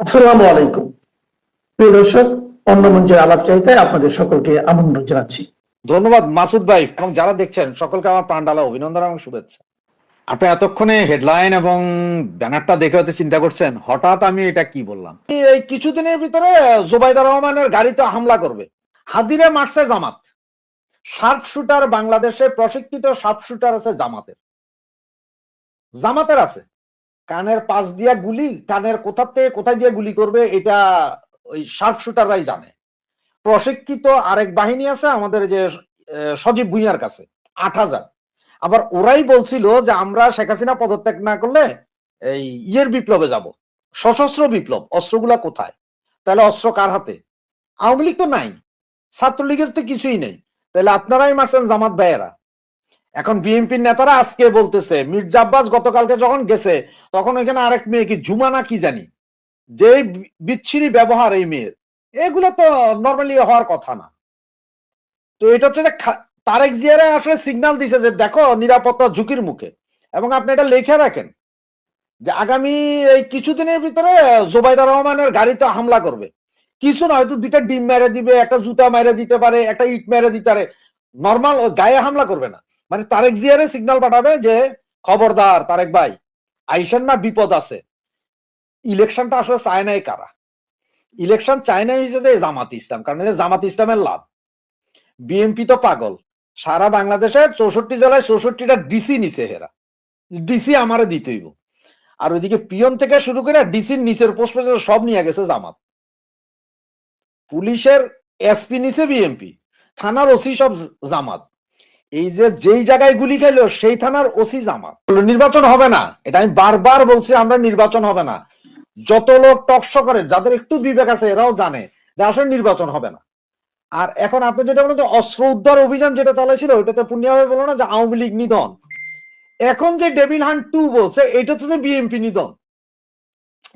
আসসালামু আলাইকুম। প্রিয় দর্শক, অন্য মঞ্চের আলাপচারিতায় আপনাদের সকলকে আমন্ত্রণ জানাচ্ছি। ধন্যবাদ মাসুদ ভাই এবং যারা দেখছেন সকলকে আমার প্রাণঢালা অভিনন্দন এবং শুভেচ্ছা। আপনি এতক্ষণে হেডলাইন এবং ব্যানারটা দেখে হয়তো চিন্তা করছেন হঠাৎ আমি এটা কি বললাম। এই কিছুদিনের ভিতরে জোবাইদা রহমানের গাড়িতে হামলা করবে, হাদিরে মারছে জামাত। শার্প শুটার বাংলাদেশে প্রশিক্ষিত শার্প শুটার আছে জামাতের আছে। কানের পাশ দিয়া গুলি, কানের কোথায় দিয়ে গুলি করবে এটা ওই শার্প শুটাররাই জানে। প্রশিক্ষিত আরেক বাহিনী আছে আমাদের যে সজীব ভুঁইয়ার কাছে ৮,০০০। আবার ওরাই বলছিল যে আমরা শেখ হাসিনা পদত্যাগ না করলে এই বিপ্লবে যাব, সশস্ত্র বিপ্লব। অস্ত্রগুলা কোথায়? তাহলে অস্ত্র কার হাতে? আওয়ামী লীগ তো নাই, ছাত্রলীগের তো কিছুই নেই, তাহলে আপনারাই মারছেন জামাত ভাইয়েরা। এখন বিএনপির নেতারা আজকে বলতেছে, মির্জা আব্বাস গতকালকে যখন গেছে তখন ওইখানে আরেক মেয়ে কি জুমানা কি জানি, যে বিচ্ছিরি ব্যবহার এই মেয়ের, এগুলো তো নর্মালি হওয়ার কথা না। তো এটা হচ্ছে যে তারেক জিয়ারা আসলে সিগন্যাল দিছে যে দেখো নিরাপত্তা ঝুঁকির মুখে, এবং আপনি এটা লিখে রাখেন যে আগামী এই কিছুদিনের ভিতরে জোবাইদা রহমানের গাড়িতে হামলা করবে। কিছু না, হয়তো দুইটা ডিম মেরে দিবে, একটা জুতা মেরে দিতে পারে, একটা ইট মেরে দিতে পারে, নর্মাল গায়ে হামলা করবে না। মানে তারেক জিয়ারে সিগন্যাল পাঠাবে যে খবরদার তারেক ভাই, আইসেন না, বিপদ আছে। ইলেকশনটা আসলে চায় নাই কারা? ইলেকশন চায় নাই হিসেবে জামাত ইসলাম, কারণ জামাত ইসলামের লাভ। বিএনপি তো পাগল, সারা বাংলাদেশে ৬৪ জেলায় ৬৪টা ডিসি নিছে হেরা, ডিসি আমারে দিতেইব। আর ওইদিকে পিয়ন থেকে শুরু করে ডিসির নিচের পোস্ট পর্যন্ত সব নিয়ে গেছে জামাত। পুলিশের এসপি নিছে বিএনপি, থানার ওসি সব জামাত। এই যে যেই জায়গায় গুলি খাইলো সেই থানার ওসি জামাত। নির্বাচন হবে না, এটা আমি বারবার বলছি, আমরা নির্বাচন হবে না। যত লোক টকশো করে, যাদের একটু বিবেক আছে, এরাও জানে যে আসলে নির্বাচন হবে না। আর এখন আপনি যেটা বলেন যে অস্ত্র উদ্ধার অভিযান যেটা চালাইছিল, ওইটাতে পূর্ণিয়াভাবে বলো না যে আওয়ামী লীগ নিধন। এখন যে ডেভিল হান্ট 2 বলছে, এটা হচ্ছে বিএনপি নিধন।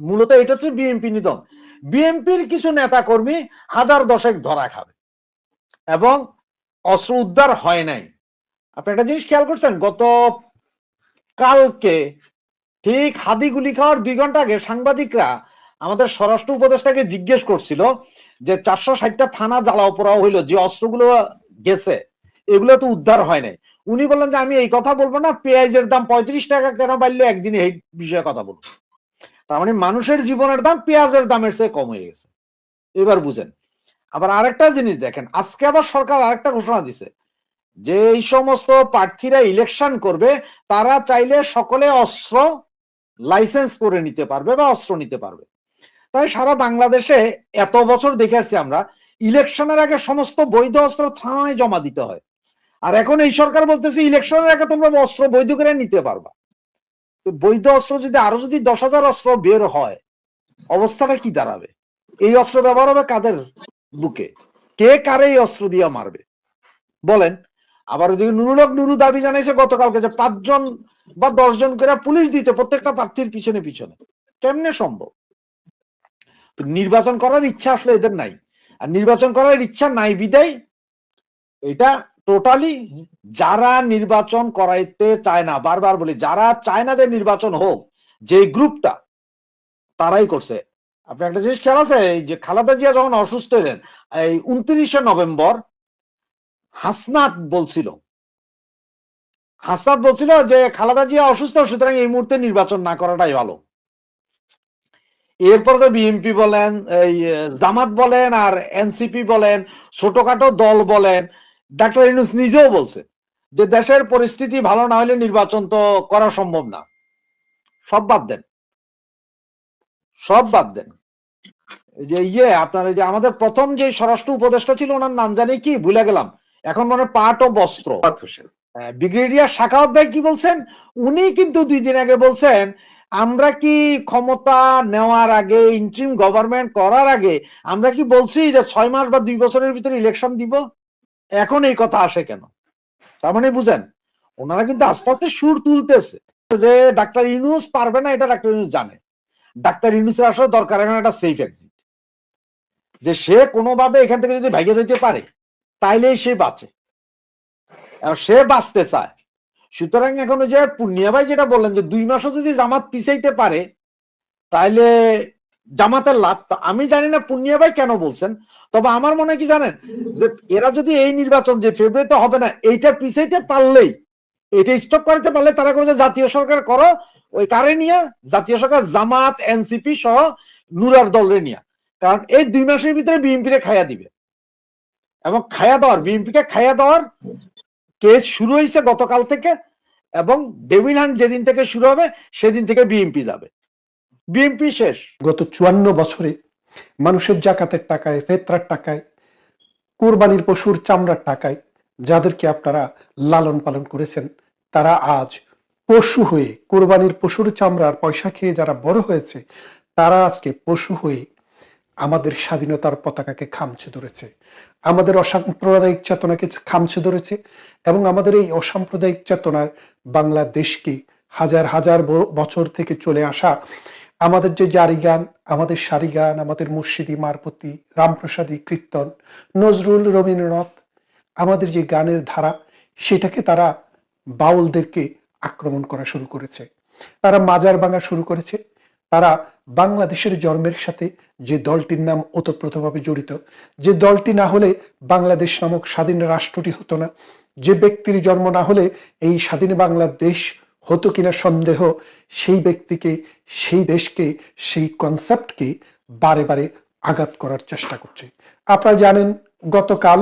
মূলত এটা হচ্ছে বিএনপি নিধন। বিএনপির কিছু নেতা কর্মী ১০০০ ধরা খাবে এবং অস্ত্র উদ্ধার হয় নাই। আপনি একটা জিনিস খেয়াল করছেন, গত কালকে ঠিক হাদি গুলি খাওয়ার ২ ঘন্টা আগে সাংবাদিকরা আমাদের স্বরাষ্ট্র উপদেষ্টাকে জিজ্ঞেস করছিল যে ৪৬০টা থানা জ্বালাও পোড়াও হইলো, যে অস্ত্রগুলো গেছে এগুলো তো উদ্ধার হয় নাই। উনি বললেন যে আমি এই কথা বলবো না, পেঁয়াজের দাম ৩৫ টাকা কেন বাড়লো একদিনে এই বিষয়ে কথা বলবো। তার মানে মানুষের জীবনের দাম পেঁয়াজের দামের চেয়ে কম হয়ে গেছে। এবার বুঝেন। আবার আরেকটা জিনিস দেখেন, আজকে আবার সরকার আরেকটা ঘোষণা দিছে যে এই সমস্ত প্রার্থীরা ইলেকশন করবে তারা চাইলে সকলে অস্ত্র লাইসেন্স করে নিতে পারবে বা অস্ত্র নিতে পারবে। তাই সারা বাংলাদেশে এত বছর দেখে আসছি আমরা, ইলেকশনের আগে সমস্ত বৈধ অস্ত্র থানায় জমা দিতে হয়। আর এখন এই সরকার বলতেছে ইলেকশনের আগে তোমরা অস্ত্র বৈধ করে নিতে পারবা। বৈধ অস্ত্র যদি আরো ১০,০০০ অস্ত্র বের হয়, অবস্থাটা কি দাঁড়াবে? এই অস্ত্র ব্যবহার হবে কাদের বুকে? কে কারে এই অস্ত্র দিয়ে মারবে বলেন? আবার ওইদিকে নুরুল হক নুরু দাবি জানাইছে গতকালকে যে ৫ জন বা ১০ জন করে পুলিশ দিতে প্রত্যেকটা প্রার্থীর পিছনে পিছনে। কেমনে সম্ভব? নির্বাচন করার ইচ্ছা আসলে এদের নাই। আর নির্বাচন করার ইচ্ছা নাই বিদায় এটা টোটালি যারা নির্বাচন করাইতে চায় না, বারবার বলি, যারা চায় না যে নির্বাচন হোক, যে গ্রুপটা, তারাই করছে। আপনি একটা জিনিস খেয়াল আছে, এই যে খালেদা জিয়া যখন অসুস্থ হলেন এই ২৯শে নভেম্বর, হাসনাত বলছিল যে খালেদা জিয়া অসুস্থ, সুতরাং এই মুহূর্তে নির্বাচন না করাটাই ভালো। এরপরে তো বিএনপি বলেন, এই জামাত বলেন, আর এনসিপি বলেন, ছোটখাটো দল বলেন, ডাক্তার ইউনূস নিজেও বলছে যে দেশের পরিস্থিতি ভালো না হলে নির্বাচন তো করা সম্ভব না। সব বাদ দেন, সব বাদ দেন। যে আপনার এই যে আমাদের প্রথম যে স্বরাষ্ট্র উপদেষ্টা ছিল, ওনার নাম জানি কি ভুলে গেলাম এখন, মনে পাট ও বস্ত্র, ব্রিগেডিয়ার সাখাওয়াত ভাই কি বলছেন, উনি কিন্তু ২ দিন আগে বলছেন আমরা কি ক্ষমতা নেওয়ার আগে, ইন্টারিম গভর্নমেন্ট করার আগে আমরা কি বলছি যে ৬ মাস বা ২ বছরের ভিতরে ইলেকশন দিব? এখন এই কথা আসে কেন? তার মানে বুঝেন, ওনারা কিন্তু আস্তে আস্তে সুর তুলতেছে যে ডাক্তার ইউনূস পারবে না, এটা ডাক্তার ইউনূস জানে। ডাক্তার ইউনূসের আসলে দরকার এখন একটা সেফ এক্সিট, যে সে কোনোভাবে এখান থেকে যদি ভাইগে যেতে পারে তাইলেই সে বাঁচে, সে বাঁচতে চায়। সুতরাং এখন যে পূর্ণিয়া ভাই যেটা বললেন যে ২ মাসও যদি জামাত পিছাইতে পারে তাইলে জামাতের লাভ। আমি জানি না পুনিয়া ভাই কেন বলছেন, তবে আমার মনে হয় কি জানেন, যে এরা যদি এই নির্বাচন যে ফেব্রুয়ারিতে হবে না এইটা পিছাইতে পারলেই, এটা স্টপ করতে পারলে তারা বলছে জাতীয় সরকার করো, ওই কারে নিয়ে জাতীয় সরকার জামাত এনসিপি সহ নুরার দলের নিয়ে, কারণ এই 2 মাসের ভিতরে বিএনপি রে খাইয়া দিবে, এবং খাইয়া দেওয়ার, বিএনপি কে খাইয়া দেওয়ার কেস শুরু হয়েছে গতকাল থেকে, এবং ডেভিড হান্ট যেদিন থেকে শুরু হবে সেদিন থেকে বিএনপি যাবে, বিএনপি শেষ। গত 54 বছরে মানুষের জাকাতের টাকায়, ফেতরার টাকায়, কোরবানির পশুর চামড়ার টাকায় যাদেরকে আপনারা লালন পালন করেছেন, তারা আজ পশু হয়ে, কোরবানির পশুর চামড়ার পয়সা খেয়ে যারা বড় হয়েছে, তারা আজকে পশু হয়ে আমাদের স্বাধীনতার পতাকাকে খামছে ধরেছে, আমাদের অসাম্প্রদায়িক চেতনাকে খামছে ধরেছে, এবং আমাদের এই অসাম্প্রদায়িক চেতনার বাংলাদেশকে হাজার হাজার বছর থেকে চলে আসা আমাদের যে জারি গান, আমাদের সারি গান, আমাদের মুর্শিদি, মারপতি, রামপ্রসাদী, কীর্তন, নজরুল, রবীন্দ্রনাথ, আমাদের যে গানের ধারা, সেটাকে তারা বাউলদেরকে আক্রমণ করা শুরু করেছে, তারা মাজার ভাঙা শুরু করেছে, তারা বাংলাদেশের জন্মের সাথে যে দলটির নাম ওতপ্রোতভাবে জড়িত, যে দলটি না হলে বাংলাদেশ নামক স্বাধীন রাষ্ট্রটি হতো না, যে ব্যক্তির জন্ম না হলে এই স্বাধীন বাংলাদেশ হতো কিনা সন্দেহ, সেই ব্যক্তিকে, সেই দেশকে, সেই কনসেপ্টকে বারে বারে আঘাত করার চেষ্টা করছে। আপনারা জানেন গতকাল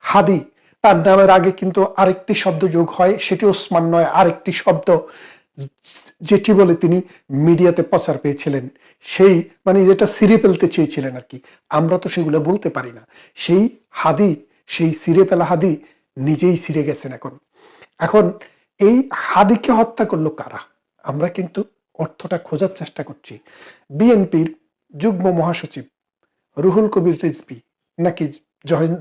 হাদি, তার নামের আগে কিন্তু আরেকটি শব্দ যোগ হয়, সেটি ওসমান নয়, আরেকটি শব্দ, যেটি বলে তিনি মিডিয়াতে প্রচার পেয়েছিলেন, সেই মানে যেটা সিরে ফেলতে চেয়েছিলেন আর কি, আমরা তো সেগুলো বলতে পারি না। সেই হাদি, সেই সিরে ফেলা হাদি নিজেই সিরে গেছেন। এখন এই হাদিকে হত্যা করলো কারা, আমরা কিন্তু অর্থটা খোঁজার চেষ্টা করছি। বিএনপির যুগ্ম মহাসচিব রুহুল কবির রিজভী, নাকি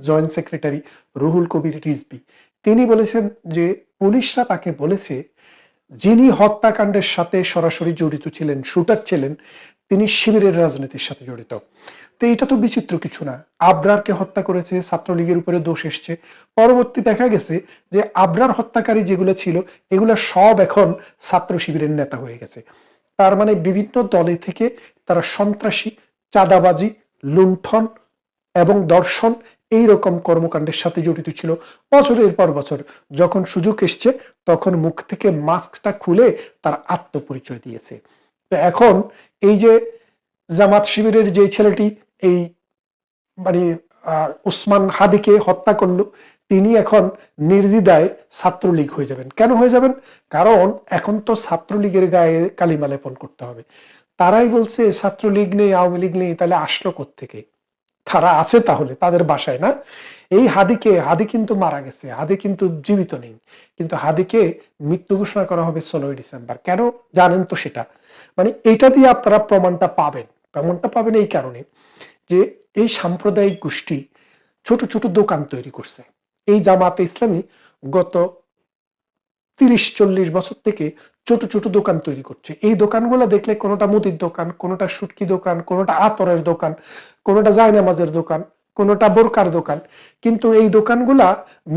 জয়েন্ট সেক্রেটারি রুহুল কবির রিজভী, তিনি বলেছেন যে পুলিশরা তাকে বলেছে যিনি হত্যাকাণ্ডের সাথে সরাসরি জড়িত ছিলেন, শুটার ছিলেন, তিনি শিবিরের রাজনীতির সাথে জড়িত। তো এটা তো বিচিত্র কিছু না, আবরারকে হত্যা করেছে, ছাত্রলীগের উপরে দোষ এসছে, পরবর্তী দেখা গেছে যে আবরার হত্যাকারী যেগুলো ছিল এগুলো সব এখন ছাত্র শিবিরের নেতা হয়ে গেছে। তার মানে বিভিন্ন দলে থেকে তারা সন্ত্রাসী, চাঁদাবাজি, লুণ্ঠন এবং দর্শন এইরকম কর্মকাণ্ডের সাথে জড়িত ছিল বছরের পর বছর। যখন সুযোগ এসছে তখন মুখ থেকে মাস্কটা খুলে তার আত্মপরিচয় দিয়েছে। তো এখন এই যে জামাত শিবিরের যে ছেলেটি এই মানে ওসমান হাদিকে হত্যা করলো, তিনি এখন নির্দ্বিধায় ছাত্রলীগ হয়ে যাবেন। কেন হয়ে যাবেন? কারণ এখন তো ছাত্রলীগের গায়ে কালিমা লেপন করতে হবে। তারাই বলছে ছাত্রলীগ নেই, আওয়ামী লীগ নেই, তাহলে আসলো কোত্থেকে? তারা আছে তাহলে তাদের বাসায় না? এই হাদি কিন্তু মারা গেছে, হাদি কিন্তু জীবিত নেই, কিন্তু হাদিকে মৃত্যু ঘোষণা করা হবে 16 ডিসেম্বর। কেন জানেন তো সেটা? মানে এটা দিয়ে আপনারা প্রমাণটা পাবেন এই কারণে যে এই সাম্প্রদায়িক গোষ্ঠী ছোট ছোট দোকান তৈরি করছে। এই জামাতে ইসলামী গত 30-40 বছর থেকে ছোট ছোট দোকান তৈরি করছে। এই দোকানগুলো দেখলে কোনোটা মুদির দোকান, কোনোটা শুটকি দোকান, কোনোটা আতরের দোকান, কোনোটা জায়নামাজের দোকান, কোনোটা বোরকার দোকান, কিন্তু এই দোকানগুলা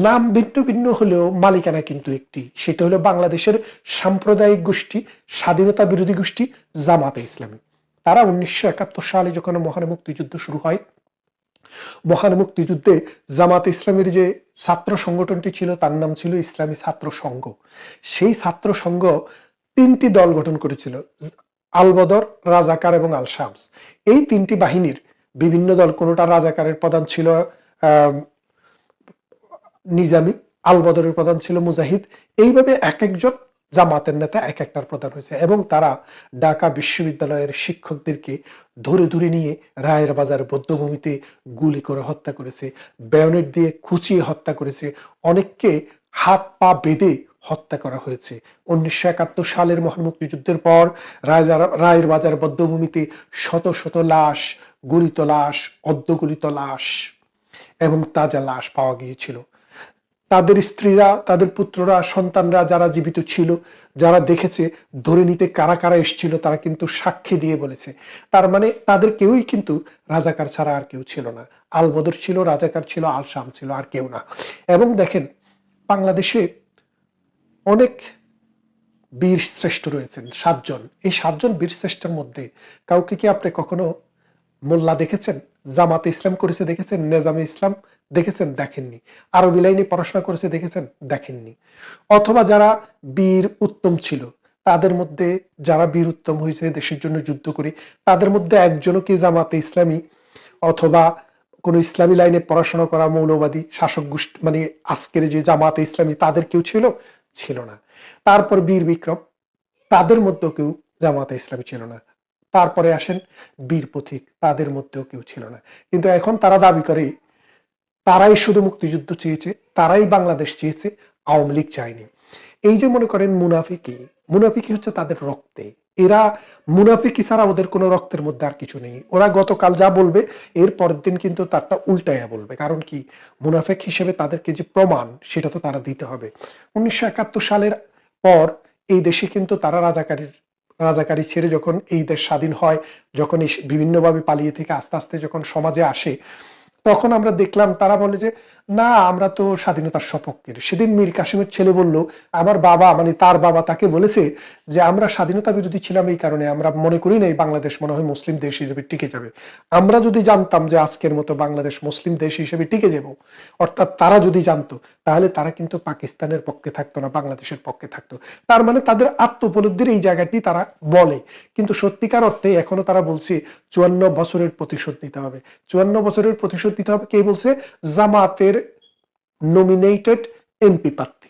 নাম ভিন্ন ভিন্ন হলেও মালিকানা কিন্তু একটি, সেটা হলো বাংলাদেশের সাম্প্রদায়িক গোষ্ঠী, স্বাধীনতা বিরোধী গোষ্ঠী জামাতে ইসলামী। তারা 1971 সালে যখন মহান মুক্তিযুদ্ধ শুরু হয়, মহান মুক্তিযুদ্ধে জামাত ইসলামের যে ছাত্র সংগঠনটি ছিল তার নাম ছিল ইসলামী ছাত্র সংঘ। সেই ছাত্র সংঘ 3টি দল গঠন করেছিল, আল বদর, রাজাকার এবং আল শামস। এই 3টি বাহিনীর বিভিন্ন দল, কোনোটা রাজাকারের প্রধান ছিল নিজামী, আল বদরের প্রধান ছিল মুজাহিদ, এইভাবে এক একজন জামাতের নেতা এক একটার প্রধান হয়েছে, এবং তারা ঢাকা বিশ্ববিদ্যালয়ের শিক্ষকদেরকে ধরে ধরে নিয়ে রায়ের বাজার বধ্যভূমিতে গুলি করে হত্যা করেছে, বায়োনেট দিয়ে খুঁচিয়ে হত্যা করেছে, অনেককে হাত পা বেঁধে হত্যা করা হয়েছে। 1971 সালের মহান মুক্তিযুদ্ধের পর রায়ের বাজার বধ্যভূমিতে শত শত লাশ, গলিত লাশ, অর্ধগলিত লাশ এবং তাজা লাশ পাওয়া গিয়েছিল। তাদের স্ত্রীরা, তাদের পুত্ররা, সন্তানরা যারা জীবিত ছিল, যারা দেখেছে, ধরে নিতে কারা কারা এসেছিল, তারা কিন্তু সাক্ষী দিয়ে বলেছে। তার মানে তাদের কেউই কিন্তু রাজাকার ছাড়া আর কেউ ছিল না। আল বদর ছিল, রাজাকার ছিল, আল শাম ছিল, আর কেউ না। এবং দেখেন বাংলাদেশে অনেক বীর শ্রেষ্ঠ রয়েছেন 7 জন। এই 7 জন বীর শ্রেষ্ঠের মধ্যে কাউকে কি আপনি কখনো মোল্লা দেখেছেন? জামাতে ইসলাম করেছে দেখেছেন? নেজামে ইসলাম দেখেছেন? দেখেননি। আরবি লাইনে পড়াশোনা করেছে দেখেছেন? দেখেননি। অথবা যারা বীর উত্তম ছিল, তাদের মধ্যে যারা বীর উত্তম হয়েছে দেশের জন্য যুদ্ধ করে, তাদের মধ্যে একজনও কি জামাতে ইসলামী অথবা কোন ইসলামী লাইনে পড়াশোনা করা মৌলবাদী শাসক গোষ্ঠী, মানে আজকের যে জামাতে ইসলামী, তাদের কেউ ছিল? ছিল না। তারপর বীর বিক্রম, তাদের মধ্যেও কেউ জামাতে ইসলামী ছিল না। তারপরে আসেন বীর পথিক, তাদের মধ্যেও কেউ ছিল না। কিন্তু এখন তারা দাবি করে তারাই শুধু মুক্তিযুদ্ধ চেয়েছে, তারাই বাংলাদেশ চেয়েছে, আওয়ামী লীগ চায়নি। এই যে মনে করেন মুনাফিকি, মুনাফিকি হচ্ছে তাদের রক্তে। এরা মুনাফিকি ছাড়া ওদের কোনো রক্তের মধ্যে আর কিছু নেই। ওরা গতকাল যা বলবে এর পরের দিন কিন্তু তারটা উল্টাইয়া বলবে। কারণ কি, মুনাফিক হিসেবে তাদেরকে যে প্রমাণ সেটা তো তারা দিতে হবে। 1971 সালের পর এই দেশে কিন্তু তারা রাজাকারী ছেড়ে যখন এই দেশ স্বাধীন হয়, যখন বিভিন্নভাবে পালিয়ে থেকে আস্তে আস্তে যখন সমাজে আসে, তখন আমরা দেখলাম তারা বলে যে না, আমরা তো স্বাধীনতার সপক্ষের। সেদিন মীর কাসেমের ছেলে বলল, আমার বাবা মানে তার বাবা তাকে বলেছে যে আমরা স্বাধীনতা বিরোধী ছিলাম এই কারণে, আমরা মনে করি না এই বাংলাদেশ মনে হয় মুসলিম দেশ হিসেবে টিকে যাবে। আমরা যদি জানতাম যে আজকের মতো বাংলাদেশ মুসলিম দেশ হিসেবে টিকে যাব, অর্থাৎ তারা যদি জানতো, তাহলে তারা কিন্তু পাকিস্তানের পক্ষে থাকতো না, বাংলাদেশের পক্ষে থাকতো। তার মানে তাদের আত্ম উপলব্ধির এই জায়গাটি তারা বলে, কিন্তু সত্যিকার অর্থে এখনো তারা বলছে 54 বছরের প্রতিশোধ নিতে হবে। 54 বছরের প্রতিশোধ দিতে হবে কে বলছে? জামাতের নমিনেটেড এমপি প্রার্থী।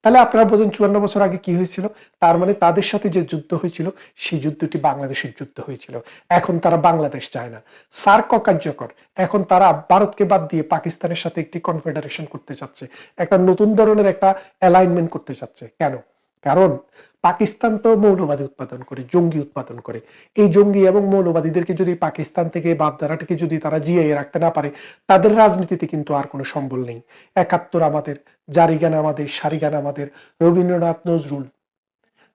তাহলে আপনারা বোঝেন 54 বছর আগে কি হয়েছিল। তার মানে তাদের সাথে যে যুদ্ধ হয়েছিল সেই যুদ্ধটি বাংলাদেশের যুদ্ধ হয়েছিল। এখন তারা বাংলাদেশ চায় না, সার্ক কার্যকর। এখন তারা ভারতকে বাদ দিয়ে পাকিস্তানের সাথে একটি কনফেডারেশন করতে চাচ্ছে, একটা নতুন ধরনের একটা অ্যালাইনমেন্ট করতে চাচ্ছে। কেন? কারণ পাকিস্তান তো মৌলবাদী উৎপাদন করে, জঙ্গি উৎপাদন করে। এই জঙ্গি এবং মৌলবাদীদেরকে যদি পাকিস্তান থেকে বাপদারাটাকে যদি তারা জিইয়ে রাখতে না পারে, তাদের রাজনীতিতে কিন্তু আর কোনো সম্বল নেই। 71 আমাদের, জারিগান আমাদের, সারিগান আমাদের, রবীন্দ্রনাথ, নজরুল,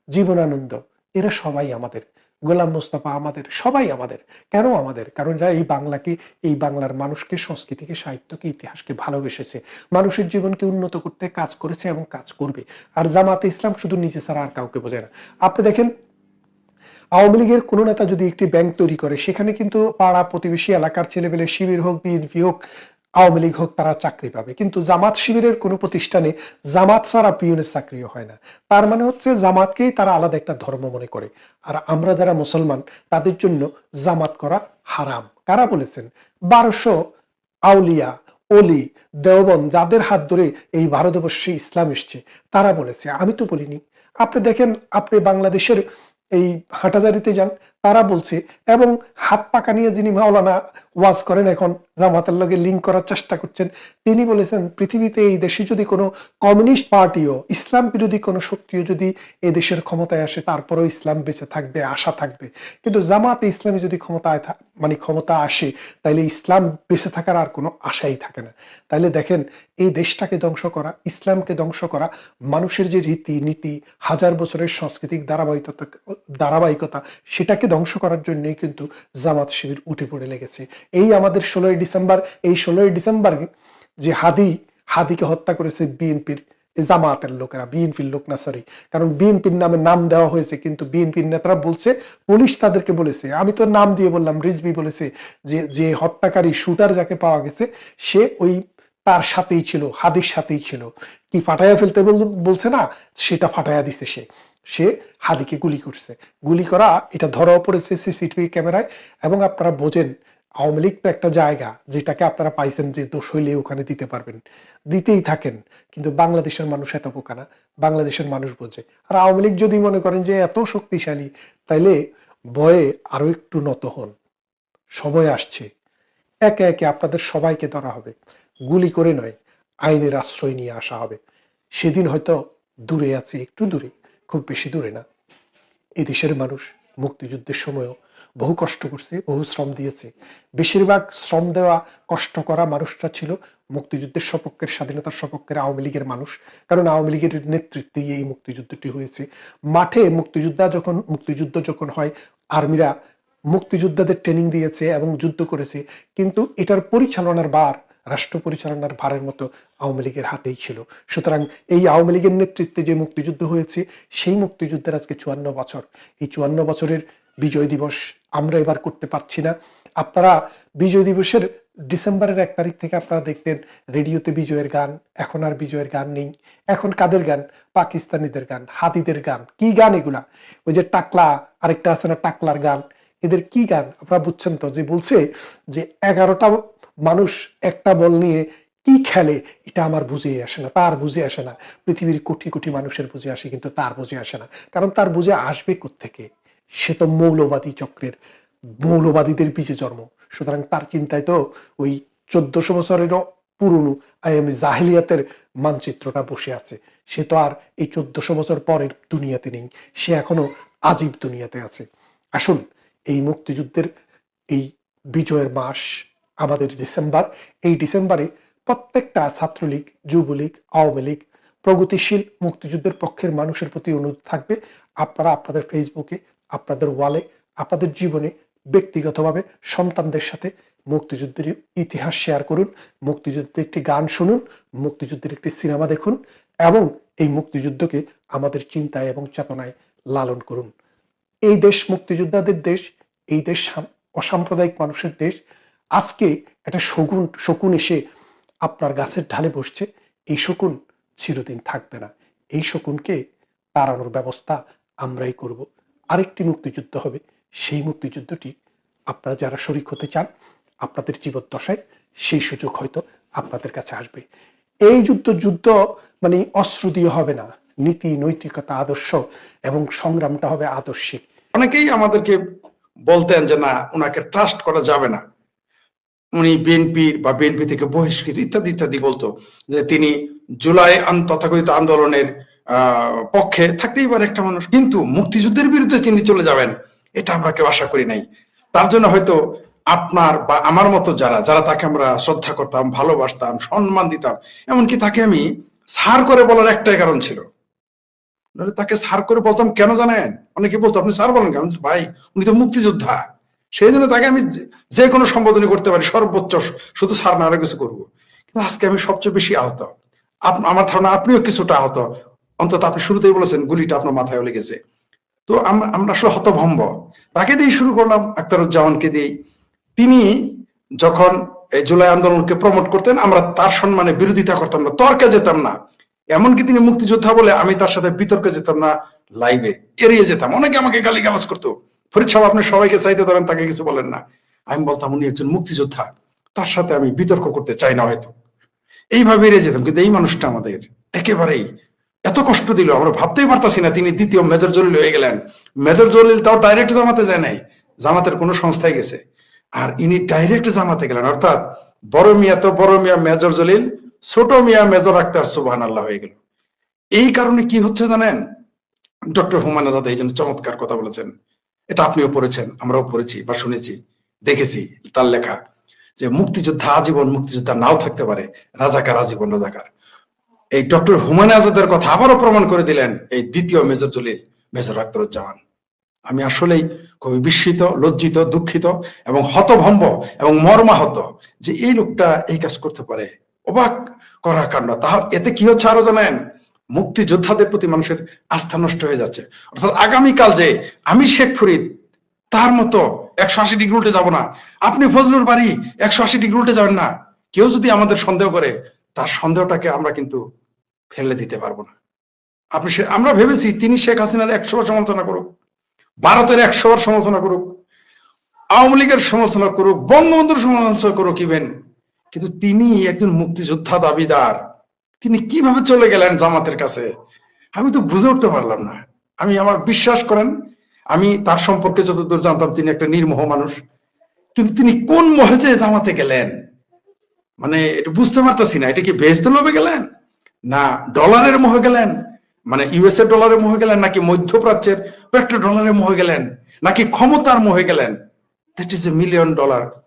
জীবনানন্দ, এরা সবাই আমাদের, গোলাম মোস্তফা আমাদের, সবাই আমাদের। কেন আমাদের? কারণ এরা এই বাংলাকে, এই বাংলার মানুষকে, সংস্কৃতিকে, সাহিত্যকে, ইতিহাসকে ভালোবেসেছে, মানুষের জীবনকে উন্নত করতে কাজ করেছে এবং কাজ করবে। আর জামাতে ইসলাম শুধু নিজে ছাড়া আর কাউকে বোঝে না। আপনি দেখেন আওয়ামী লীগের কোন নেতা যদি একটি ব্যাংক তৈরি করে, সেখানে কিন্তু পাড়া প্রতিবেশী এলাকার ছেলেবেলে, শিবির হোক, বিএনপি হোক, আওয়ামী লীগ হোক, তারা চাকরি পাবে। কিন্তু জামাত শিবিরের কোনো প্রতিষ্ঠানে জামাত ছাড়া পিয়নের চাকরিও হয় না। তার মানে হচ্ছে জামাতকেই তারা আলাদা একটা ধর্ম মনে করে। আর আমরা যারা মুসলমান, তাদের জন্য জামাত করা হারাম। কারা বলেছেন? 1200 আউলিয়া, অলি, দেওবন্দ, যাদের হাত ধরে এই ভারতবর্ষে ইসলাম এসছে, তারা বলেছে, আমি তো বলিনি। আপনি দেখেন, আপনি বাংলাদেশের এই হাটাজারিতে যান, তারা বলছে। এবং হাত পাকা নিয়ে যিনি মাওলানা ওয়াজ করেন, এখন জামাতের লগে লিঙ্ক করার চেষ্টা করছেন, তিনি বলেছেন পৃথিবীতে এই দেশে যদি কোনো কমিউনিস্ট পার্টিও, ইসলাম বিরোধী কোনো শক্তিও যদি এই দেশের ক্ষমতায় আসে, তারপরেও ইসলাম বেঁচে থাকবে, আশা থাকবে। কিন্তু জামাতে ইসলামী যদি ক্ষমতা আসে, তাহলে ইসলাম বেঁচে থাকার আর কোনো আশাই থাকে না। তাহলে দেখেন, এই দেশটাকে ধ্বংস করা, ইসলামকে ধ্বংস করা, মানুষের যে রীতি নীতি, হাজার বছরের সাংস্কৃতিক ধারাবাহিকতা, সেটাকে ধ্বংস করার জন্যই কিন্তু জামাত শিবির উঠে পড়ে লেগেছে। এই আমাদের 16ই ডিসেম্বর, এই 16ই ডিসেম্বর যে হাদিকে হত্যা করেছে বিএনপির, জামাতের লোকেরা, বিএনপির লোক না, সরি, কারণ বিএনপির নামে নাম দেওয়া হয়েছে, কিন্তু বিএনপির নেতারা বলছে, পুলিশ তাদেরকে বলেছে, আমি তো নাম দিয়ে বললাম, রিজভী বলেছে যে হত্যাকারী, শুটার যাকে পাওয়া গেছে, সে ওই তার সাথেই ছিল, হাদির সাথেই ছিল। কি ফাটাইয়া ফেলতে বলছে না, সেটা ফাটাইয়া দিছে। সে হাদিকে গুলি করছে। গুলি করা এটা ধরাও পড়েছে সিসিটিভি ক্যামেরায়। এবং আপনারা বোঝেন, আওয়ামী লীগ তো একটা জায়গা যেটাকে আপনারা পাইছেন যে দোষ হইলে ওখানে দিতে পারবেন, দিতেই থাকেন। কিন্তু বাংলাদেশের মানুষ এত বোকা না, বাংলাদেশের মানুষ বোঝে। আর আওয়ামী লীগ যদি মনে করেন যে এত শক্তিশালী, তাইলে ভয়ে আরো একটু নত হন। সময় আসছে, একে একে আপনাদের সবাইকে ধরা হবে, গুলি করে নয়, আইনের আশ্রয় নিয়ে আসা হবে। সেদিন হয়তো দূরে আছে, একটু দূরে, খুব বেশি দূরে না। এই দেশের মানুষ মুক্তিযুদ্ধের সময়ও বহু কষ্ট করছে, বহু শ্রম দিয়েছে। বেশিরভাগ শ্রম দেওয়া, কষ্ট করা মানুষরা ছিল মুক্তিযুদ্ধের সপক্ষের, স্বাধীনতার সপক্ষের আওয়ামী লীগের মানুষ। কারণ আওয়ামী লীগের নেতৃত্বেই এই মুক্তিযুদ্ধটি হয়েছে। মাঠে মুক্তিযুদ্ধ যখন হয়, আর্মিরা মুক্তিযোদ্ধাদের ট্রেনিং দিয়েছে এবং যুদ্ধ করেছে, কিন্তু এটার পরিচালনার ভার রাষ্ট্র পরিচালনার ভারের মতো আওয়ামী লীগের হাতেই ছিল। সুতরাং এই আওয়ামী লীগের নেতৃত্বে যে মুক্তিযুদ্ধ হয়েছে, সেই মুক্তিযুদ্ধের আজকে 54 বছর। এই 54 বছরের বিজয় দিবস আমরা এবার করতে পারছি না। আপনারা বিজয় দিবসের ডিসেম্বরের 1 তারিখ থেকে আপনারা দেখতেন রেডিওতে বিজয়ের গান, এখন আর বিজয়ের গান নেই। এখন কাদের গান? পাকিস্তানিদের গান, হাদিদের গান। কি গান এগুলা? ওই যে টাকলা, আরেকটা আছে না টাকলার গান, এদের কি গান আপনারা বুঝছেন তো? যে বলছে যে 11টা মানুষ একটা বল নিয়ে কি খেলে, এটা আমার বুঝে আসে না, তার বুঝে আসে না। পৃথিবীর কোটি কোটি মানুষের বুঝে আসে, কিন্তু তার বুঝে আসে না। কারণ তার বুঝে আসবে কোত্থেকে? সে তো মৌলবাদী চক্রের, মৌলবাদীদের বীজে জন্ম। সুতরাং তার চিন্তায় তো ওই 1400 বছরেরও পুরনো জাহিলিয়াতের মানচিত্রটা বসে আছে। সে তো আর এই 1400 বছর পরের দুনিয়াতে নেই, সে এখনো আজীব দুনিয়াতে আছে। আসুন, এই মুক্তিযুদ্ধের এই বিজয়ের মাস আমাদের ডিসেম্বর। এই ডিসেম্বরে প্রত্যেকটা ছাত্রলীগ, যুবলীগ, আওয়ামী লীগ, প্রগতিশীল মুক্তিযুদ্ধের পক্ষের মানুষের প্রতি অনুরোধ থাকবে, আপনারা আপনাদের ফেসবুকে, আপনাদের ওয়ালে, আপনাদের জীবনে, ব্যক্তিগতভাবে সন্তানদের সাথে মুক্তিযুদ্ধের ইতিহাস শেয়ার করুন, মুক্তিযুদ্ধের একটি গান শুনুন, মুক্তিযুদ্ধের একটি সিনেমা দেখুন এবং এই মুক্তিযুদ্ধকে আমাদের চিন্তায় এবং চেতনায় লালন করুন। এই দেশ মুক্তিযোদ্ধাদের দেশ, এই দেশ অসাম্প্রদায়িক মানুষের দেশ। আজকে একটা শকুন এসে আপনার গাছের ঢালে বসছে, এই শকুন চিরদিন থাকবে না। এই শকুনকে তাড়ানোর ব্যবস্থা আমরাই করব। আরেকটি মুক্তিযুদ্ধ হবে, সেই মুক্তিযুদ্ধটি আপনারা যারা শরীক হতে চান, আপনাদের জীবদ্দশায় সেই সুযোগ হয়তো আপনাদের কাছে আসবে। এই যুদ্ধ মানে অস্ত্র দিয়ে হবে না, নীতি, নৈতিকতা, আদর্শ এবং সংগ্রামটা হবে আদর্শিক। অনেকেই আমাদেরকে বলতেন যে না, ওনাকে ট্রাস্ট করা যাবে না, উনি বিএনপির বা বিএনপি থেকে বহিষ্কৃত ইত্যাদি ইত্যাদি বলতো, যে তিনি জুলাই তথাকথিত আন্দোলনের পক্ষে থাকতেই পারে একটা মানুষ, কিন্তু মুক্তিযুদ্ধের বিরুদ্ধে তিনি চলে যাবেন এটা আমরা কেউ আশা করি নাই। তার জন্য হয়তো আপনার বা আমার মতো যারা যারা তাকে আমরা শ্রদ্ধা করতাম, ভালোবাসতাম, সম্মান দিতাম, এমনকি তাকে আমি স্যার করে বলার একটাই কারণ ছিল, তাকে স্যার করে বলতাম কেন জানেন? অনেকে বলতো আপনি স্যার বলেন কেন? ভাই, উনি তো মুক্তিযোদ্ধা, সেই জন্য তাকে আমি যে কোনো সম্বোধনী করতে পারি, সর্বোচ্চ, শুধু স্যার না আরো কিছু করবো। কিন্তু আজকে আমি সবচেয়ে বেশি আহত। আমার ধারণা আপনিও কিছুটা আহত, অন্তত আপনি শুরুতেই বলেছেন গুলিটা আপনার মাথায় লেগেছে। তো আমরা আসলে হতভম্ব। তাকে দিয়ে শুরু করলাম, আখতারুজ্জামানকে দিয়ে। তিনি যখন এই জুলাই আন্দোলনকে প্রমোট করতেন, আমরা তার সম্মানে বিরোধিতা করতাম না, তর্কে যেতাম না। এমনকি তিনি মুক্তিযোদ্ধা বলে আমি তার সাথে বিতর্কে যেতাম না, লাইভে এড়িয়ে যেতাম। অনেকে আমাকে গালিগালাজ করতো, ফরিদ সাহেব আপনি সবাইকে চাইতে ধরেন, তাকে কিছু বলেন না। আমি বলতাম উনি একজন মুক্তিযোদ্ধা, তার সাথে আমি বিতর্ক করতে চাই না হয়তো, এইভাবে এড়িয়ে যেতাম। কিন্তু এই মানুষটা আমাদের একেবারেই এত কষ্ট দিল, আমরা ভাবতেই পারতাছি না। তিনি দ্বিতীয় মেজর জলিল হয়ে গেলেন। মেজর জলিল তাও ডাইরেক্ট জামাতে যায় নাই, জামাতের কোন সংস্থায় গেছে, আর ইনি ডাইরেক্ট জামাতে গেলেন। অর্থাৎ বড় মিয়া তো বড় মিয়া মেজর জলিল, ছোট মিয়া মেজর আক্তার সুবহানাল্লাহ হয়ে গেল। এই কারণে কি হচ্ছে জানেন? ডক্টর হুমায়ুন আজাদ এই জন্য চমৎকার কথা বলেছেন, এটা আপনিও পড়েছেন, আমরাও পড়েছি বা শুনেছি, দেখেছি তার লেখা, যে মুক্তিযোদ্ধা আজীবন মুক্তিযোদ্ধা নাও থাকতে পারে, রাজাকার আজীবন রাজাকার। এই ডক্টর হুমায়ুন আজাদের কথা আবারও প্রমাণ করে দিলেন এই দ্বিতীয় মেজর জলিল, মেজর আখতারুজ্জামান। আমি আসলেই খুবই বিস্মিত, লজ্জিত, দুঃখিত এবং হতভম্ব এবং মর্মাহত যে এই লোকটা এই কাজ করতে পারে। অবাক করা কাণ্ড। তাহলে এতে কি হচ্ছে আরো জানেন? মুক্তিযোদ্ধাদের প্রতি মানুষের আস্থা নষ্ট হয়ে যাচ্ছে। অর্থাৎ আগামীকাল যে আমি শেখ ফরিদ তার মতো 180 ডিগ্রি উল্টে যাব না, আপনি ফজলুর বাড়ি 180 ডিগ্রি উল্টে যাবেন না, কেউ যদি আমাদের সন্দেহ করে, তার সন্দেহটাকে আমরা কিন্তু ফেলে দিতে পারবো না। আমরা ভেবেছি তিনি শেখ হাসিনার 100 বার সমালোচনা করুক, ভারতের 100 বার সমালোচনা করুক, আওয়ামী লীগের সমালোচনা করুক, বঙ্গবন্ধুর সমালোচনা করুক ইভেন, কিন্তু তিনি একজন মুক্তিযোদ্ধা দাবিদার, তিনি কিভাবে চলে গেলেন জামাতের কাছে? আমি তো বুঝে উঠতে পারলাম না। আমার বিশ্বাস করেন, আমি তার সম্পর্কে যতদূর জানতাম তিনি একটা নির্মোহ মানুষ, কিন্তু তিনি কোন মহেজে জামাতে গেলেন মানে এটা বুঝতে পারতেছি না। এটা কি বেহেশতে লোভে গেলেন, না ডলারের মোহে গেলেন, মানে ইউএসএ ডলারের মোহে গেলেন, নাকি মধ্যপ্রাচ্যের পেট্রো ডলারের মোহে গেলেন, নাকি ক্ষমতার মোহে গেলেন? That is a $1 million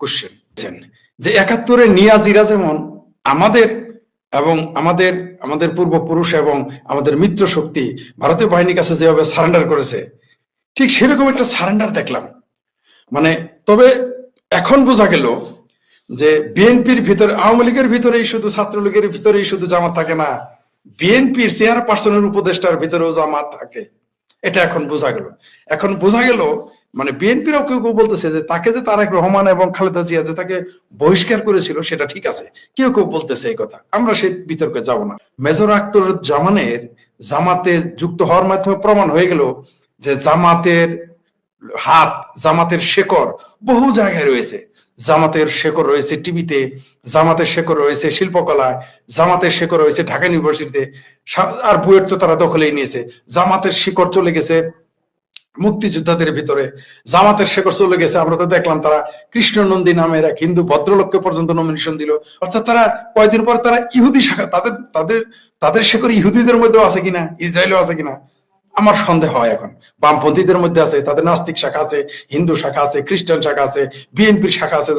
question. যে 71-এ নিয়াজিরা যেমন আমাদের এবং আমাদের পূর্বপুরুষ এবং আমাদের মিত্র শক্তি ভারতীয় বাহিনীর কাছে যেভাবে সারেন্ডার করেছে, ঠিক সেরকম একটা সারেন্ডার দেখলাম। মানে তবে এখন বোঝা গেল যে বিএনপির ভিতরে, আওয়ামী লীগের ভিতরেই শুধু, ছাত্রলীগের ভিতরেই শুধু জামাত থাকে না, বিএনপির চেয়ারপারসনের উপদেষ্টার ভিতরেও জামাত থাকে। এটা এখন বোঝা গেল। এখন বোঝা গেল মানে বিএনপিরও কেউ কেউ বলতেছে যে তাকে যে তারেক রহমান এবং খালেদা জিয়া যে তাকে বহিষ্কার করেছিল সেটা ঠিক আছে, কেউ কেউ বলতেছে এই কথা, আমরা সেই বিতর্কে যাব না। মেজর আখতারুজ্জামানের জামাতে যুক্ত হওয়ার মাধ্যমে প্রমাণ হয়ে গেল যে জামাতের হাত, জামাতের শেকড় বহু জায়গায় রয়েছে। জামাতের শেকড় রয়েছে টিভিতে, জামাতের শেকড় রয়েছে শিল্পকলায়, জামাতের শেকড় রয়েছে ঢাকা ইউনিভার্সিটিতে, আর বুয়েট তো তারা দখলেই নিয়েছে। জামাতের শিকড় চলে গেছে মুক্তিযোদ্ধাদের ভিতরে, জামাতের শেকড় চলে গেছে, আমরা তো দেখলাম তারা কৃষ্ণ নন্দী নামের এক হিন্দু ভদ্রলোককে পর্যন্ত নমিনেশন দিল। অর্থাৎ তারা কয়েকদিন পর তারা ইহুদি শাখা, তাদের তাদের তাদের শেকড় ইহুদিদের মধ্যেও আছে কিনা, ইসরায়েলও আছে কিনা আমার সন্দেহ হয়। এখন বামপন্থীদের মধ্যে আছে, তাদের নাস্তিক শাখা আছে, হিন্দু শাখা আছে, খ্রিস্টান শাখা আছে, বিএনপির শাখা আছে,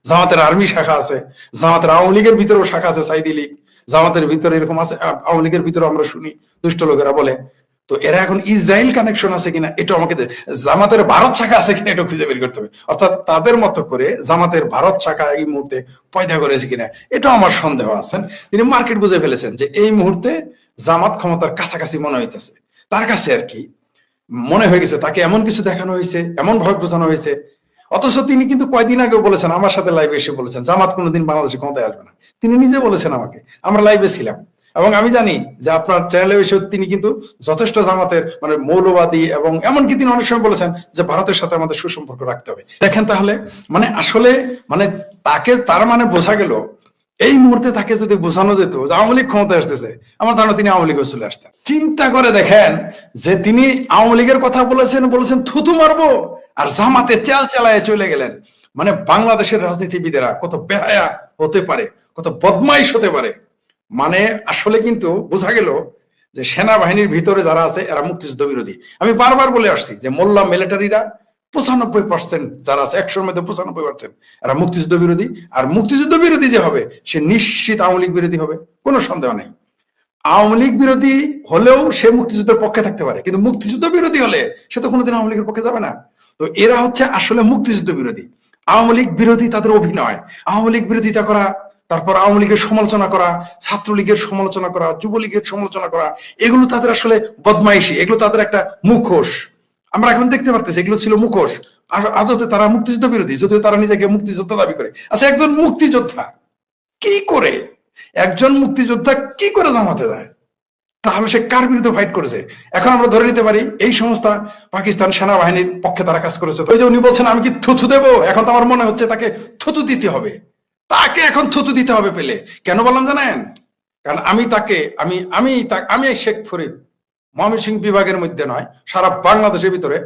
জামাতের আর্মি শাখা আছে, জামাতের আওয়ামী লীগের ভিতরেও শাখা আছে, সাইদি লীগ জামাতের ভিতরে এরকম আছে, আওয়ামী লীগের ভিতরে আমরা শুনি দুষ্ট লোকেরা বলে। তো এরা এখন ইসরায়েল কানেকশন আছে কিনা এটা আমাকে, জামাতের ভারত শাখা আছে কিনা এটা খুঁজে বের করতে হবে। অর্থাৎ তাদের মতো করে জামাতের ভারত শাখা এই মুহূর্তে পয়দা করেছে কিনা এটা আমার সন্দেহ আছেন। তিনি মার্কেট বুঝে ফেলেছেন যে এই মুহূর্তে জামাত ক্ষমতার কাছাকাছি মনে হইতেছে তার কাছে, আর কি মনে হয়ে গেছে, তাকে এমন কিছু দেখানো হয়েছে, এমন ভাবে বোঝানো হয়েছে। অথচ তিনি কিন্তু কয়দিন আগেও বলেছেন, আমার সাথে লাইভে এসে বলেছেন জামাত কোনোদিন বাংলাদেশে ক্ষমতায় আসবে না। তিনি নিজে বলেছেন আমাকে, আমরা লাইভে ছিলাম, এবং আমি জানি যে আপনার চ্যানেলে এসে তিনি কিন্তু যথেষ্ট জামাতের মানে মৌলবাদী, এবং এমনকি তিনি অনেক সময় বলেছেন যে ভারতের সাথে আমাদের সুসম্পর্ক রাখতে হবে। দেখেন তাহলে মানে আসলে মানে তাকে তার মানে বোঝা গেল এই মুহূর্তে তাকে যদি বোঝানো যেত যে আওয়ামী লীগ ক্ষমতায় আসতেছে, আমার ধারণা তিনি আওয়ামী লীগে চলে আসতেন। চিন্তা করে দেখেন যে তিনি আওয়ামী লীগের কথা বলেছেন থুতু মারবো, আর জামাতে চাল চালায় চলে গেলেন। মানে বাংলাদেশের রাজনীতিবিদেরা কত বেহায়া হতে পারে, কত বদমাইশ হতে পারে। মানে আসলে কিন্তু বোঝা গেল যে সেনাবাহিনীর ভিতরে যারা আছে এরা মুক্তিযুদ্ধ বিরোধী। আমি বারবার বলে আসছি যে মোল্লা মিলিটারিরা 95% যারা আছে, 100-র মধ্যে 95% এরা মুক্তিযুদ্ধ বিরোধী। আর মুক্তিযুদ্ধ বিরোধী যে হবে সে নিশ্চিত আওয়ামী লীগ বিরোধী হবে, কোনো সন্দেহ নেই। আওয়ামী লীগ বিরোধী হলেও সে মুক্তিযুদ্ধের পক্ষে থাকতে পারে, কিন্তু মুক্তিযুদ্ধ বিরোধী হলে সে তো কোনোদিন আওয়ামী লীগের পক্ষে যাবে না। তো এরা হচ্ছে আসলে মুক্তিযুদ্ধ বিরোধী। আওয়ামী লীগ বিরোধী তাদের অভিনয়, আওয়ামী লীগ বিরোধিতা করা, তারপর আওয়ামী লীগের সমালোচনা করা, ছাত্রলীগের সমালোচনা করা, যুবলীগের সমালোচনা করা, এগুলো তাদের আসলে বদমাইশি, এগুলো তাদের একটা মুখোশ। আমরা এখন দেখতে পারতেছি এগুলো ছিল মুখোশ, আর আদতে তারা মুক্তিযুদ্ধ বিরোধী, যদিও তারা নিজেকে মুক্তিযোদ্ধা দাবি করে। আচ্ছা, একজন মুক্তিযোদ্ধা কি করে, একজন মুক্তিযোদ্ধা কি করে জামাতে যায়? তাহলে সে কার বিরুদ্ধে ফাইট করেছে? এখন আমরা ধরে নিতে পারি এই সমস্ত পাকিস্তান সেনাবাহিনীর পক্ষে তারা কাজ করেছে। ওই যে উনি বলছেন আমি কি থুতু দেবো, এখন তো আমার মনে হচ্ছে তাকে থুতু দিতে হবে, তাকে এখন থুতু দিতে হবে পেলে। কেন বললাম জানেন? কারণ আমি শেখ ফরিদ ময়মনসিংহ বিভাগের মধ্যে নয়, সারা বাংলাদেশের ভিতরে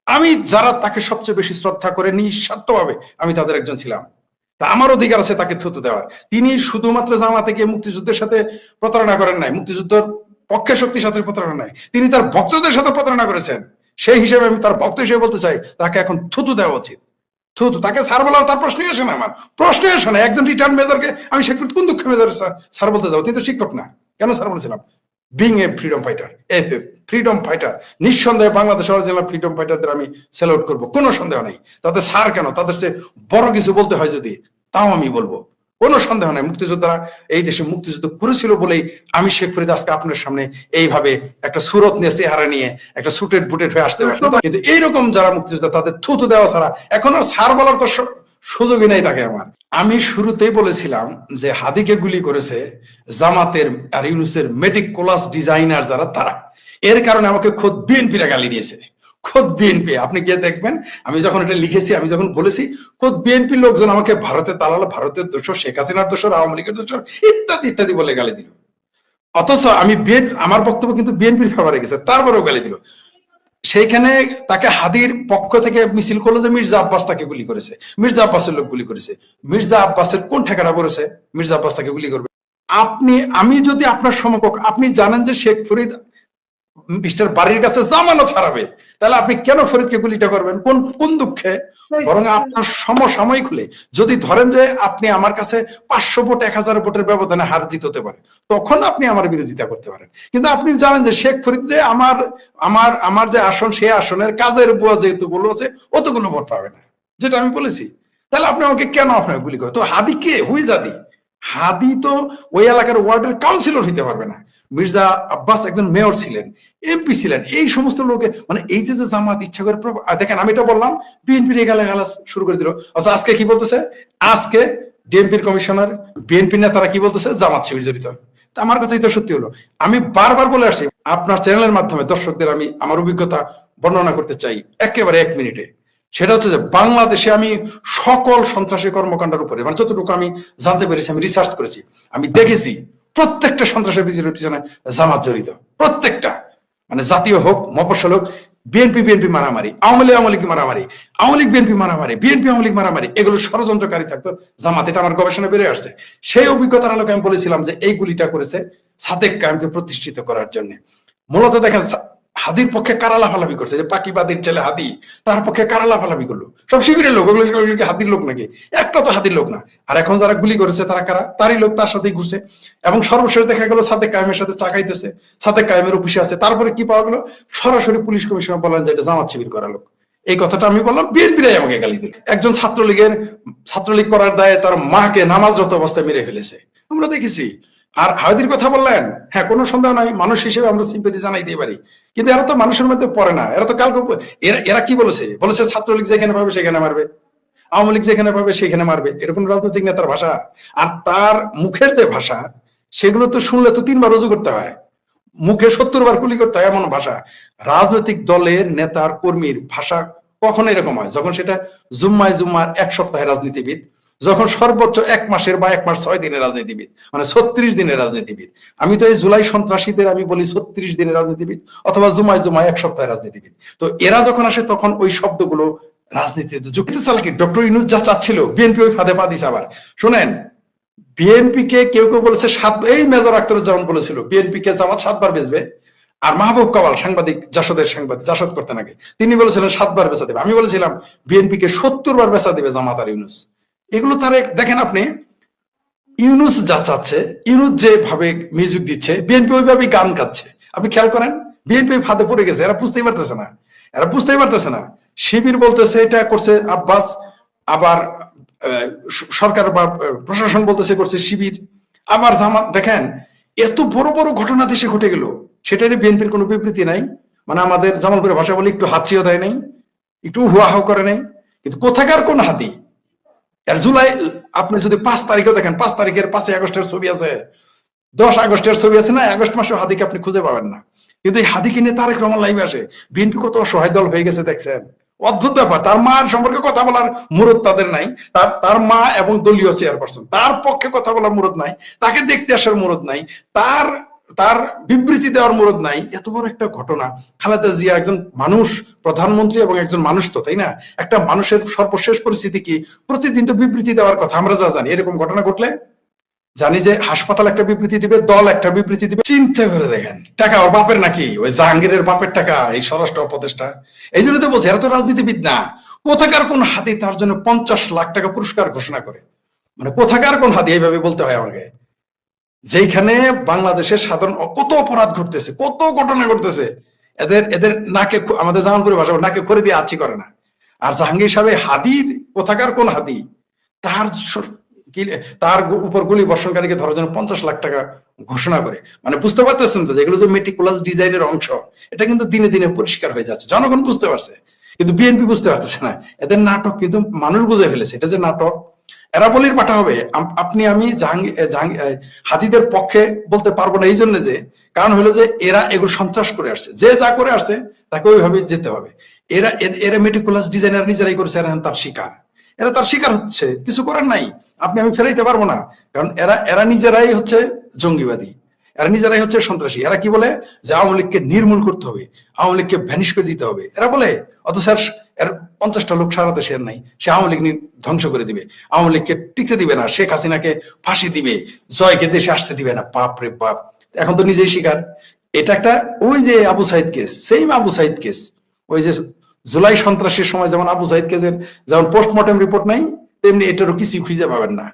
আমি যারা তাকে সবচেয়ে বেশি শ্রদ্ধা করে নিঃস্বার্থভাবে আমি তাদের একজন ছিলাম। তা আমার অধিকার আছে তাকে থুতু দেওয়ার। তিনি শুধুমাত্র জামাতে গিয়ে মুক্তিযুদ্ধের সাথে প্রতারণা করেন নাই, মুক্তিযুদ্ধের পক্ষে শক্তির সাথে প্রতারণা নাই, তিনি তার ভক্তদের সাথে প্রতারণা করেছেন। সেই হিসেবে আমি তার ভক্ত হিসেবে বলতে চাই তাকে এখন থুতু দেওয়া উচিত। থুতু, তাকে স্যার বলা তার প্রশ্নই আসে না, আমার প্রশ্নই আসে না। একজন রিটার্ন মেজরকে আমি শেখ কোন দুঃখে মেজর স্যার বলতে যাবো? তিনি তো শিক্ষক না, কেন স্যার বলেছিলাম? Being a freedom fighter, freedom fighter, নিঃসন্দেহে বাংলাদেশের অরিজিনাল ফ্রিডম ফাইটারদের আমি স্যালুট করবো, কোনো সন্দেহ নেই। তাদের স্যার কেন, তাদের সে বড় কিছু বলতে হয় যদি, তাও আমি বলবো, কোনো সন্দেহ নাই। মুক্তিযোদ্ধারা এই দেশে মুক্তিযুদ্ধ করেছিল বলেই আমি শেখ ফরিদ আজকে আপনার সামনে এইভাবে একটা সুরত নিয়ে, চেহারা নিয়ে, একটা সুটেড বুটেড হয়ে আসতে পারছে। কিন্তু এইরকম যারা মুক্তিযোদ্ধা তাদের থুতু দেওয়া ছাড়া এখন আর স্যার বলার তো সুযোগই নেই তাকে আমার। আমি শুরুতেই বলেছিলাম যে হাদিকে গুলি করেছে জামাতের আর ইউনুসের মেটিকুলাস ডিজাইনার যারা, তারা। এর কারণে আমাকে খোদ বিএনপিরা গালি দিয়েছে, খোদ বিএনপি। আপনি গিয়ে দেখবেন আমি যখন এটা লিখেছি, আমি যখন বলেছি, খোদ বিএনপির লোকজন আমাকে ভারতের দালাল, ভারতের দোষর, শেখ হাসিনার দোষর, আওয়ামী লীগের দোষর, ইত্যাদি ইত্যাদি বলে গালি দিল। অথচ আমি আমার বক্তব্য কিন্তু বিএনপির ফেভারে গেছে, তারপরেও গালি দিল। সেইখানে তাকে হাদির পক্ষ থেকে মিছিল করলো যে মির্জা আব্বাস তাকে গুলি করেছে, মির্জা আব্বাসের লোক গুলি করেছে। মির্জা আব্বাসের কোন ঠেকাটা পড়েছে মির্জা আব্বাস তাকে গুলি করবে? আমি যদি আপনার সমকক্ষ, আপনি জানেন যে শেখ ফরিদ মিস্টার বাড়ির কাছে জামানত হারাবে, তাহলে আপনি কেন ফরিদকে গুলিটা করবেন? কোন দুঃখে? বরং আপনার সমসাময়িক হলে যদি ধরেন যে আপনি আমার কাছে 500 ভোট 1000 ভোটের ব্যবধানে হার জিত হতে পারে, তখন আপনি আমার বিরোধিতা করতে পারেন। কিন্তু আপনি জানেন যে শেখ ফরিদে আমার যে আসন, সে আসনের কাজের বুয়া যেহেতু গুলো আছে, অতগুলো ভোট পাবে না, যেটা আমি বলেছি। তাহলে আপনি আমাকে কেন আপনাকে গুলি করে? তো হাদি কে? হুইজ হাদি? হাদি তো ওই এলাকার ওয়ার্ডের কাউন্সিলর হইতে পারবে না। মির্জা আব্বাস একজন মেয়র ছিলেন, এমপি ছিলেন। এই সমস্ত লোকে মানে এই যে জামাত ইচ্ছা করে দেখেন, আমি এটা বললাম, বিএনপির গালে গালা শুরু করে দিল। আচ্ছা আজকে কি বলতেছে? আজকে ডিএমপির কমিশনার, বিএনপি নেতারা কি বলতেছে? জামাত শিবির জড়িত। তা আমার কথাই তো সত্যি হলো। আমি বারবার বলে আসছি, আপনার চ্যানেলের মাধ্যমে দর্শকদের আমি আমার অভিজ্ঞতা বর্ণনা করতে চাই একেবারে 1 মিনিটে। সেটা হচ্ছে যে বাংলাদেশে আমি সকল সন্ত্রাসী কর্মকাণ্ডের উপরে মানে যতটুকু আমি জানতে পেরেছি, আমি রিসার্চ করেছি, আমি দেখেছি প্রত্যেকটা সন্ত্রাসের পিছনে জামাত জড়িত। প্রত্যেকটা, মানে জাতীয় হোক, মফস্বল হোক, বিএনপি মারামারি, আওয়ামী লীগ মারামারি, আওয়ামী লীগ বিএনপি মারামারি, বিএনপি আওয়ামী লীগ মারামারি, এগুলো ষড়যন্ত্রকারী থাকতো জামাত। এটা আমার গবেষণা বেড়ে আসছে। সেই অভিজ্ঞতার আলোকে আমি বলেছিলাম যে এই গুলিটা করেছে সাদেক কায়েমকে প্রতিষ্ঠিত করার জন্য। মূলত দেখেন হাদির পক্ষে কারা লাফালাফি করছে, যে পাকিবাদীর ছেলে হাদি, তার পক্ষে কারা লাফালাফি করলো? সব শিবিরের লোক। ওগুলো কি হাদির লোক নাকি? একটা তো হাদির লোক না। আর এখন যারা গুলি করেছে তারা কারা? তারই লোক, তার সাথেই ঘুরছে। এবং সর্বশেষ দেখা গেল সাদেক কায়েমের সাথে চা খাইতেছে, সাদেক কায়েমের অফিসে আছে। তারপরে কি পাওয়া গেল? সরাসরি পুলিশ কমিশনার বলেন যে এটা জামাত শিবির করা লোক। এই কথাটা আমি বললাম, বিএনপিরাই আমাকে গালি দিল। একজন ছাত্রলীগ করার দায়ে তার মাকে নামাজরত অবস্থায় মেরে ফেলেছে, আমরা দেখেছি। আর হাদির কথা বললেন, হ্যাঁ কোনো সন্দেহ নাই, মানুষ হিসেবে আমরা সিম্পেথি জানাই দিতে পারি, কিন্তু এরা তো মানুষের মধ্যে পড়ে না। এরা তো কালকে এরা কি বলেছে? ছাত্রলীগ যেখানে পাবে সেখানে মারবে, আওয়ামী লীগ যেখানে পাবে সেখানে মারবে। এরকম রাজনৈতিক নেতার ভাষা। আর তার মুখের যে ভাষা, সেগুলো তো শুনলে তো 3 বার রুজু করতে হয়, মুখে 70 বার কুলি করতে হয়, এমন ভাষা। রাজনৈতিক দলের নেতার কর্মীর ভাষা কখন এরকম হয়? যখন সেটা জুম্মায় 1 সপ্তাহের রাজনীতিবিদ, যখন সর্বোচ্চ 1 মাসের বা 1 মাস 6 দিনের রাজনীতিবিদ, মানে 36 দিনের রাজনীতিবিদ। আমি তো এই জুলাই সন্ত্রাসীদের আমি বলি 36 দিনের রাজনীতিবিদ, অথবা জুমায় 1 সপ্তাহের রাজনীতিবিদ। তো এরা যখন আসে তখন ওই শব্দগুলো রাজনীতিতে যুক্ত। চালাকি ডক্টর ইউনূস যা চাচ্ছিল, বিএনপি ওই ফাঁদে পা দিছে। আবার শুনেন, বিএনপি কে কেউ বলেছে এই মেজর আখতারুজ্জামান বলেছিল বিএনপি কে জামাত 7 বার বেচবে। আর মাহবুব কামাল সাংবাদিক, জাসদ করতে নাকি, তিনি বলেছিলেন 7 বার বেচা দেবে। আমি বলেছিলাম বিএনপি কে 70 বার বেচা দেবে জামাত আর ইউনূস। এগুলো তার দেখেন আপনি, ইউনূস যা চাচ্ছে, ইউনূস যেভাবে মিউজিক দিচ্ছে, বিএনপি ওইভাবেই গান গাচ্ছে। আপনি খেয়াল করেন, বিএনপি ফাঁদে পড়ে গেছে। এরা বুঝতেই পারতেছে না। শিবির বলতেছে এটা করছে আব্বাস, আবার সরকার বা প্রশাসন বলতেছে করছে শিবির, আবার জামাত। দেখেন এত বড় বড় ঘটনা দেশে ঘটে গেল, সেটারই বিএনপির কোনো বিবৃতি নাই। মানে আমাদের জামালপুরের ভাষা বলে একটু হাতছিও দেয় নাই, একটু হুয়াহাও করে নাই। কিন্তু কোথাকার কোন হাতি? আর জুলাই, আপনি যদি 5 তারিখও দেখেন, 5 তারিখের 5 আগস্টের ছবি আছে, 10 আগস্টের ছবি আছে না? আগস্ট মাসে হাদিকে আপনি খুঁজে পাবেন না। কিন্তু এই হাদিকে নিয়ে তারেক রহমান লাইভে আসে। বিএনপি কত অসহায় দল হয়ে গেছে দেখছেন? অদ্ভুত ব্যাপার। তার মার সম্পর্কে কথা বলার মুরত তাদের নাই। তার মা এবং দলীয় চেয়ারপারসন, তার পক্ষে কথা বলার মুরত নাই, তাকে দেখতে আসার মুরত নাই, তার বিবৃতি দেওয়ার মুরত নাই। এত বড় একটা ঘটনা। খালেদা জিয়া একজন মানুষ, প্রধানমন্ত্রী এবং একজন মানুষ, তো তাই না? একটা মানুষের সর্বশেষ পরিস্থিতি কি? প্রতিদিন তো বিবৃতি দেওয়ার কথা। আমরা যা জানি, এরকম ঘটনা ঘটলে জানি যে হাসপাতাল একটা বিবৃতি দিবে, দল একটা বিবৃতি দিবে। চিন্তা করে দেখেন, টাকা ওর বাপের নাকি? ওই জাহাঙ্গীরের বাপের টাকা, এই স্বরাষ্ট্র উপদেষ্টা। এই জন্য তো বলছে এরা তো রাজনীতিবিদ না। কোথাকার কোন হাতি তার জন্য 50 লাখ টাকা পুরস্কার ঘোষণা করে? মানে কোথাকার কোন হাতি? এইভাবে বলতে হয় আমাকে। যেখানে বাংলাদেশের সাধারণ কত অপরাধ ঘটতেছে, কত ঘটনা ঘটতেছে, এদের নাকে, আমাদের জামালপুরের ভাষা নাকে করে দিয়ে আছি করে না। আর জাহাঙ্গীর সাহেব হাদির কোথাকার কোন হাতি? তার উপর গুলি বর্ষণকারীকে ধরার জন্য 50 লাখ টাকা ঘোষণা করে। মানে বুঝতে পারতেছেন তো, যেগুলো যে মেটিকুলাস ডিজাইনের অংশ, এটা কিন্তু দিনে দিনে পরিষ্কার হয়ে যাচ্ছে। জনগণ বুঝতে পারছে, কিন্তু বিএনপি বুঝতে পারতেছে না। এদের নাটক কিন্তু মানুষ বুঝে ফেলেছে, এটা যে নাটক। এরা বলির পাঠা হবে। আমি হাদিদের পক্ষে বলতে পারবো না, এই জন্য যে কারণ হলো যে এরা এগুলো সন্ত্রাস করে আসছে, যে যা করে আসছে তাকে ওইভাবে যেতে হবে। এরা মেটিকুলাস ডিজাইনার নিজেরাই করেছে, এরা তার শিকার হচ্ছে, কিছু করার নাই। আমি ফেরাইতে পারবো না, কারণ এরা নিজেরাই হচ্ছে জঙ্গিবাদী, এরা নিজেরাই হচ্ছে সন্ত্রাসী। এরা কি বলে যে আওয়ামী লীগকে নির্মূল করতে হবে, আওয়ামী লীগকে ভ্যানিশ করে দিতে হবে, এরা বলে। অথচ এর 50টা লোক সারা দেশে নাই, সে আওয়ামী লীগ ধ্বংস করে দিবে, আওয়ামী লীগকে টিকতে দিবে না, শেখ হাসিনাকে ফাঁসি দিবে, জয়কে দেশে আসতে দিবে না। বাপ রে বাপ, এখন তো নিজেই শিকার। এটা একটা ওই যে Abu Sayeed case, same Abu Sayeed case. ওই যে জুলাই সন্ত্রাসের সময় যেমন আবু সাইদ কেসের যেমন পোস্টমর্টম রিপোর্ট নাই, তেমনি এটারও কিছু খুঁজে পাবেন না।